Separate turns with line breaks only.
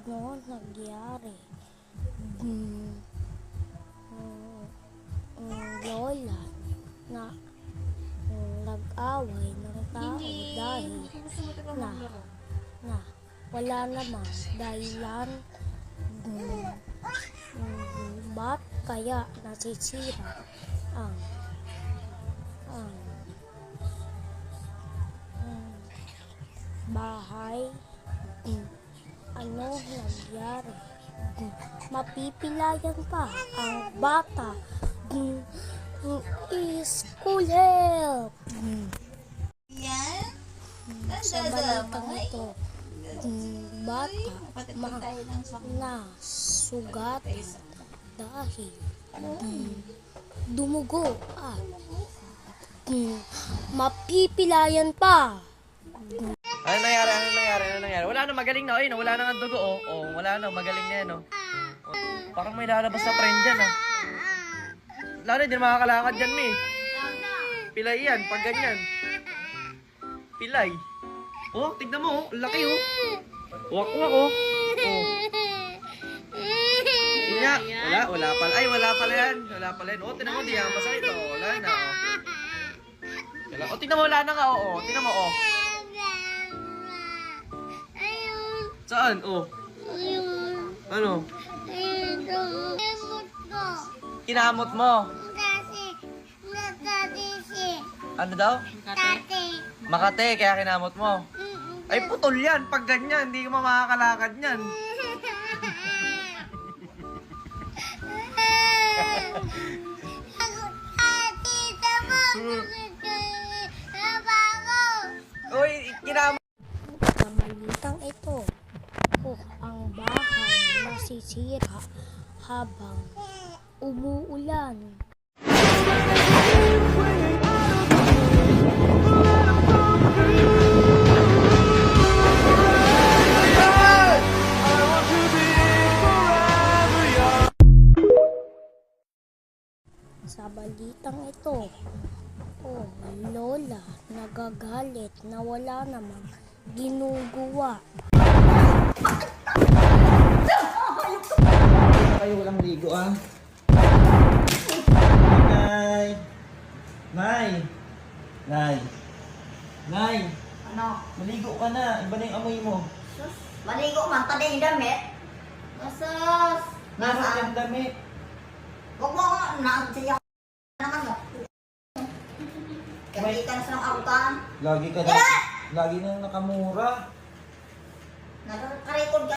noon nangyari. Lola na nag-away ng tao dahil na wala namang dahilan ba't kaya nasisira ang bahay. Ano nangyari? Mapipilayan pa ang bata. School help!
Yan.
Sa balitang ito, bata na sugat dahil dumugo at mapipilayan pa.
Ano nangyari? Wala na, magaling na. Ayun, wala na ang dugo, oh. Oh, wala na, magaling na yan, oh. Parang may lalabas na trend dyan, ah. Lalo, hindi na makakalakad dyan, me. Pilay yan, pag ganyan. Pilay. Oh, tignan mo, oh. Laki, oh. Wak-wak, oh. Oh. Yun nga. Wala pala. Ay, wala pala yan. Oh, tignan mo, di yan masakit, oh. Wala na, oh. Oh, tignan mo, wala na nga, oh. Tignan mo, oh. Saan? Oh. Ano? Kinamot mo. Ano daw? Makate, kaya kinamot mo. Ay, putol yan. Pag ganyan, hindi ka makakalakad niyan. Uy, kinamot.
Sa balitang ito, ang bahay nasisira habang umuulan. Sa balitang ito, lola nagagalit na wala namang ginagawa.
Kayo walang ligo, ah. Nay.
Ano?
Maligo ka na. Iba na yung amoy mo.
Sus, maligo man pa din yung damit. Sus,
Nasaan yung damit?
huwag mo ako naansiya naman mo. Kaya di ka na sa arutan.
Lagi na nakamura.
Nakarecord ka.